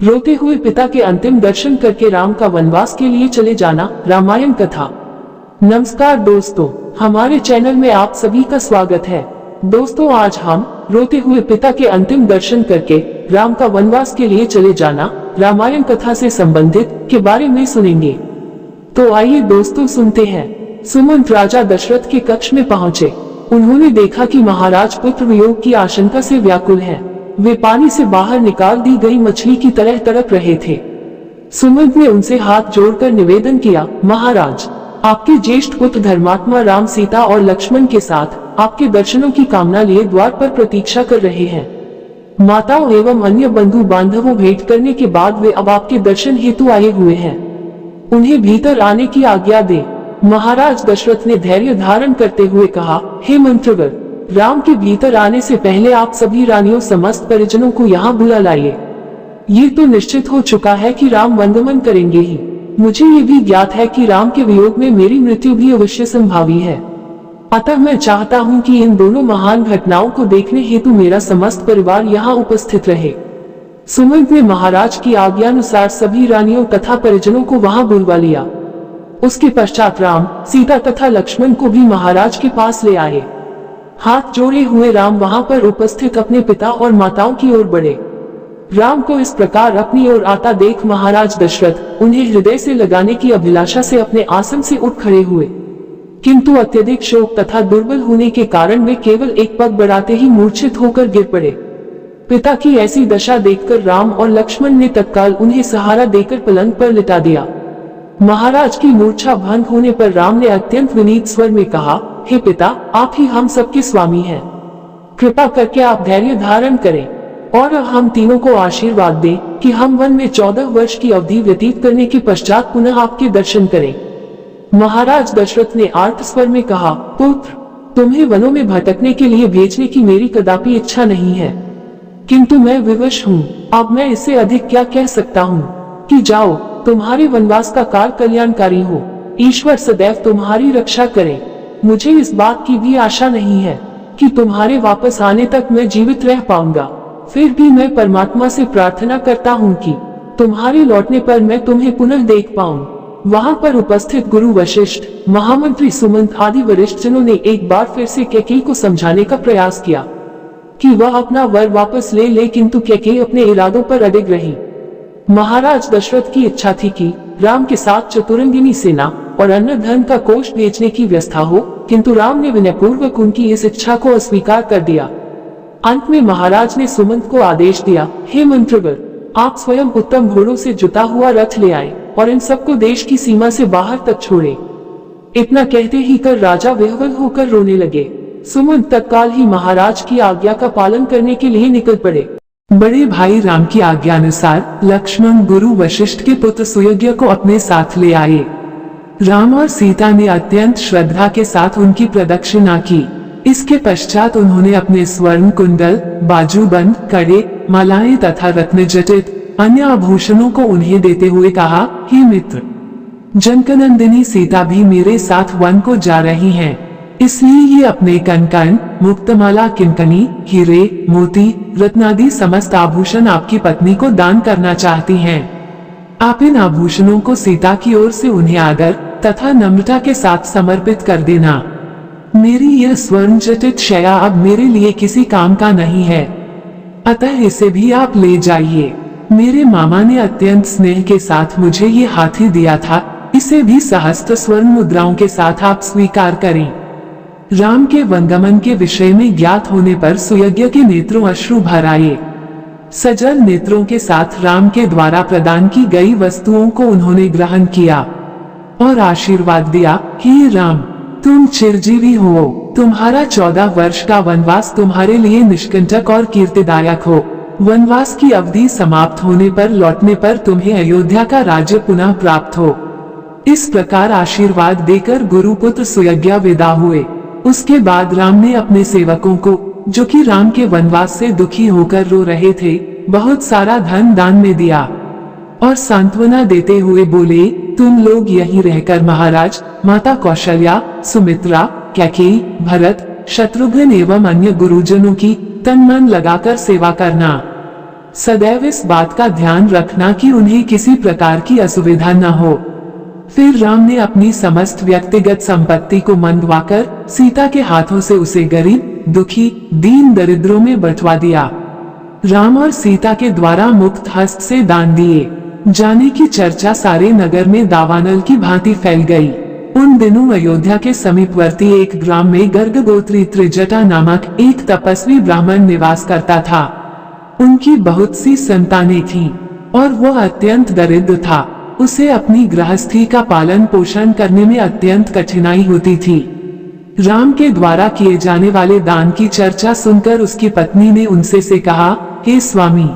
रोते हुए पिता के अंतिम दर्शन करके राम का वनवास के लिए चले जाना, रामायण कथा। नमस्कार दोस्तों, हमारे चैनल में आप सभी का स्वागत है। दोस्तों, आज हम रोते हुए पिता के अंतिम दर्शन करके राम का वनवास के लिए चले जाना, रामायण कथा से संबंधित के बारे में सुनेंगे। तो आइए दोस्तों सुनते हैं। सुमंत राजा दशरथ के कक्ष में पहुंचे। उन्होंने देखा कि महाराज पुत्र वियोग की आशंका से व्याकुल हैं। वे पानी से बाहर निकाल दी गई मछली की तरह तड़प रहे थे। सुमंत ने उनसे हाथ जोड़कर निवेदन किया, महाराज, आपके ज्येष्ठ पुत्र धर्मात्मा राम सीता और लक्ष्मण के साथ आपके दर्शनों की कामना लिए द्वार पर प्रतीक्षा कर रहे हैं। माताओं एवं अन्य बंधु बांधवों भेंट करने के बाद वे अब आपके दर्शन हेतु आए हुए हैं। उन्हें भीतर आने की आज्ञा दे। महाराज दशरथ ने धैर्य धारण करते हुए कहा, हे मंत्रवर, राम के भीतर आने से पहले आप सभी रानियों समस्त परिजनों को यहाँ बुला लाइए। ये तो निश्चित हो चुका है कि राम वनगमन करेंगे ही। मुझे ये भी ज्ञात है कि राम के वियोग में मेरी मृत्यु भी अवश्य संभावी है। अतः मैं चाहता हूँ कि इन दोनों महान घटनाओं को देखने हेतु मेरा समस्त परिवार यहाँ उपस्थित रहे। सुमंत ने महाराज की आज्ञानुसार सभी रानियों तथा परिजनों को वहाँ बुलवा लिया। उसके पश्चात राम, सीता तथा लक्ष्मण को भी महाराज के पास ले आए। हाथ जोड़े हुए राम वहां पर उपस्थित अपने पिता और माताओं की ओर बढ़े। राम को इस प्रकार अपनी ओर आता देख महाराज दशरथ उन्हें हृदय से लगाने की अभिलाषा से अपने आसन से उठ खड़े हुए, किंतु अत्यधिक शोक तथा दुर्बल होने के कारण वे केवल एक पग बढ़ाते ही मूर्छित होकर गिर पड़े। पिता की ऐसी दशा देखकर राम और लक्ष्मण ने तत्काल उन्हें सहारा देकर पलंग पर लिटा दिया। महाराज की मूर्छा भंग होने पर राम ने अत्यंत विनीत स्वर में कहा, हे पिता, आप ही हम सबके स्वामी हैं। कृपा करके आप धैर्य धारण करें और हम तीनों को आशीर्वाद दें कि हम वन में 14 वर्ष की अवधि व्यतीत करने के पश्चात पुनः आपके दर्शन करें। महाराज दशरथ ने आर्त स्वर में कहा, पुत्र, तुम्हें वनों में भटकने के लिए भेजने की मेरी कदापि इच्छा नहीं है, किंतु मैं विवश हूँ। अब मैं इससे अधिक क्या कह सकता हूँ कि जाओ, तुम्हारे वनवास का काल कल्याणकारी हो। ईश्वर सदैव तुम्हारी रक्षा करे। मुझे इस बात की भी आशा नहीं है कि तुम्हारे वापस आने तक मैं जीवित रह पाऊंगा। फिर भी मैं परमात्मा से प्रार्थना करता हूँ कि तुम्हारे लौटने पर मैं तुम्हें पुनः देख पाऊं। वहाँ पर उपस्थित गुरु वशिष्ठ, महामंत्री सुमंत आदि वरिष्ठ जनों ने एक बार फिर से कैकेयी को समझाने का प्रयास किया कि वह अपना वर वापस ले ले, किंतु कैकेयी अपने इरादों पर अडिग रही। महाराज दशरथ की इच्छा थी कि राम के साथ चतुरंगिनी सेना और अन्य धन का कोष भेजने की व्यवस्था हो, किंतु राम ने विनयपूर्वक उनकी इस इच्छा को अस्वीकार कर दिया। अंत में महाराज ने सुमंत को आदेश दिया, हे मंत्रवर, आप स्वयं उत्तम घोड़ों से जुता हुआ रथ ले आए और इन सबको देश की सीमा से बाहर तक छोड़े। इतना कहते ही कर राजा विह्वल होकर रोने लगे। सुमंत तत्काल ही महाराज की आज्ञा का पालन करने के लिए निकल पड़े। बड़े भाई राम की आज्ञानुसार लक्ष्मण गुरु वशिष्ठ के पुत्र सुयोग्य को अपने साथ ले आए। राम और सीता ने अत्यंत श्रद्धा के साथ उनकी प्रदक्षिणा की। इसके पश्चात उन्होंने अपने स्वर्ण कुंडल, बाजूबंद, कड़े, मालाएं तथा रत्न जटित अन्य आभूषणों को उन्हें देते हुए कहा, हे मित्र, जनकनंदिनी सीता भी मेरे साथ वन को जा रही हैं, इसलिए ये अपने कंकण, मुक्तमाला, किंकनी, हीरे, मोती, रत्नादि समस्त आभूषण आपकी पत्नी को दान करना चाहती हैं। आप इन आभूषणों को सीता की ओर से उन्हें आदर तथा नम्रता के साथ समर्पित कर देना। मेरी यह स्वर्ण जटित शया अब मेरे लिए किसी काम का नहीं है, अतः इसे भी आप ले जाइए। मेरे मामा ने अत्यंत स्नेह के साथ मुझे ये हाथी दिया था, इसे भी सहस्त्र स्वर्ण मुद्राओं के साथ आप स्वीकार करें। राम के वनगमन के विषय में ज्ञात होने पर सुयज्ञ के नेत्रों अश्रु भर आए। सजल नेत्रों के साथ राम के द्वारा प्रदान की गई वस्तुओं को उन्होंने ग्रहण किया और आशीर्वाद दिया, हे राम, तुम चिरजीवी हो। तुम्हारा 14 वर्ष का वनवास तुम्हारे लिए निष्कंटक और कीर्तिदायक हो। वनवास की अवधि समाप्त होने पर लौटने पर तुम्हें अयोध्या का राज्य पुनः प्राप्त हो। इस प्रकार आशीर्वाद देकर गुरुपुत्र सुयज्ञ विदा हुए। उसके बाद राम ने अपने सेवकों को, जो कि राम के वनवास से दुखी होकर रो रहे थे, बहुत सारा धन दान में दिया और सांत्वना देते हुए बोले, तुम लोग यहीं रहकर महाराज, माता कौशल्या, सुमित्रा, कैकेयी, भरत, शत्रुघ्न एवं अन्य गुरुजनों की तन मन लगाकर सेवा करना। सदैव इस बात का ध्यान रखना कि उन्हें किसी प्रकार की असुविधा न हो। फिर राम ने अपनी समस्त व्यक्तिगत संपत्ति को मंगवाकर सीता के हाथों से उसे गरीब, दुखी, दीन दरिद्रों में बंटवा दिया। राम और सीता के द्वारा मुक्त हस्त से दान दिए जाने की चर्चा सारे नगर में दावानल की भांति फैल गई। उन दिनों अयोध्या के समीपवर्ती एक ग्राम में गर्ग गोत्री त्रिजटा नामक एक तपस्वी ब्राह्मण निवास करता था। उनकी बहुत सी संतानें थीं और वह अत्यंत दरिद्र था। उसे अपनी गृहस्थी का पालन पोषण करने में अत्यंत कठिनाई होती थी। राम के द्वारा किए जाने वाले दान की चर्चा सुनकर उसकी पत्नी ने उनसे से कहा, हे स्वामी,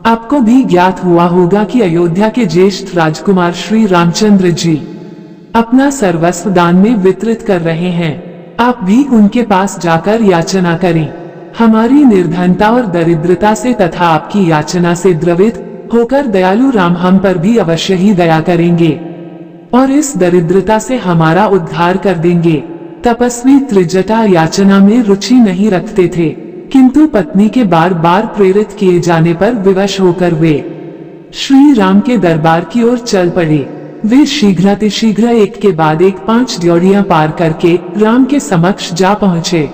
आपको भी ज्ञात हुआ होगा कि अयोध्या के ज्येष्ठ राजकुमार श्री रामचंद्र जी अपना सर्वस्व दान में वितरित कर रहे हैं। आप भी उनके पास जाकर याचना करें। हमारी निर्धनता और दरिद्रता से तथा आपकी याचना से द्रवित होकर दयालु राम हम पर भी अवश्य ही दया करेंगे और इस दरिद्रता से हमारा उद्धार कर देंगे। तपस्वी त्रिजटा याचना में रुचि नहीं रखते थे, किंतु पत्नी के बार बार प्रेरित किए जाने पर विवश होकर वे श्री राम के दरबार की ओर चल पड़े। वे शीघ्रातिशीघ्र एक के बाद एक 5 ड्योढ़ियां पार करके राम के समक्ष जा पहुंचे।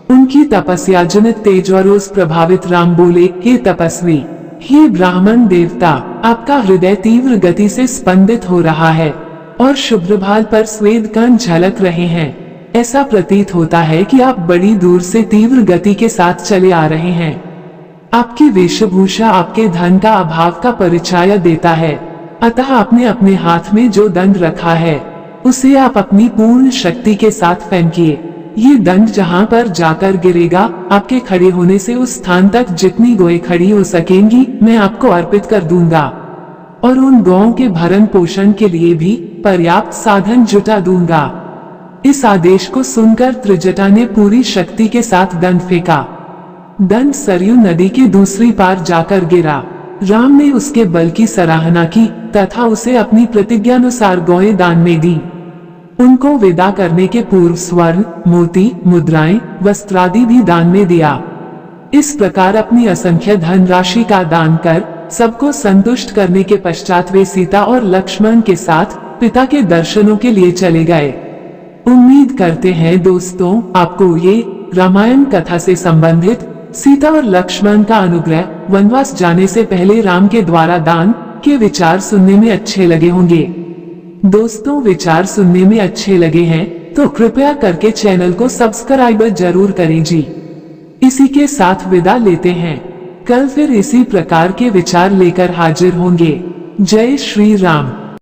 उनकी तपस्या जनित तेज और रोष प्रभावित राम बोले, हे तपस्वी, हे ब्राह्मण देवता, आपका हृदय तीव्र गति से स्पंदित हो रहा है और शुभ्रभाल पर स्वेद कण झलक रहे हैं। ऐसा प्रतीत होता है कि आप बड़ी दूर से तीव्र गति के साथ चले आ रहे हैं। आपकी वेशभूषा आपके धन का अभाव का परिचय देता है, अतः आपने अपने हाथ में जो दंड रखा है उसे आप अपनी पूर्ण शक्ति के साथ फेंकिए। ये दंड जहाँ पर जाकर गिरेगा, आपके खड़े होने से उस स्थान तक जितनी गौएं खड़ी हो सकेंगी मैं आपको अर्पित कर दूंगा और उन गौओं के भरण पोषण के लिए भी पर्याप्त साधन जुटा दूंगा। इस आदेश को सुनकर त्रिजटा ने पूरी शक्ति के साथ दंड फेंका। दंड सरयू नदी के दूसरी पार जाकर गिरा। राम ने उसके बल की सराहना की तथा उसे अपनी प्रतिज्ञानुसार गौएं दान में दी। उनको विदा करने के पूर्व स्वर्ण, मोती, मुद्राएं, वस्त्रादि भी दान में दिया। इस प्रकार अपनी असंख्य धनराशि का दान कर सबको संतुष्ट करने के पश्चात वे सीता और लक्ष्मण के साथ पिता के दर्शनों के लिए चले गए। उम्मीद करते हैं दोस्तों आपको ये रामायण कथा से संबंधित सीता और लक्ष्मण का अनुग्रह वनवास जाने से पहले राम के द्वारा दान के विचार सुनने में अच्छे लगे होंगे। दोस्तों, विचार सुनने में अच्छे लगे हैं तो कृपया करके चैनल को सब्सक्राइब जरूर करें जी। इसी के साथ विदा लेते हैं। कल फिर इसी प्रकार के विचार लेकर हाजिर होंगे। जय श्री राम।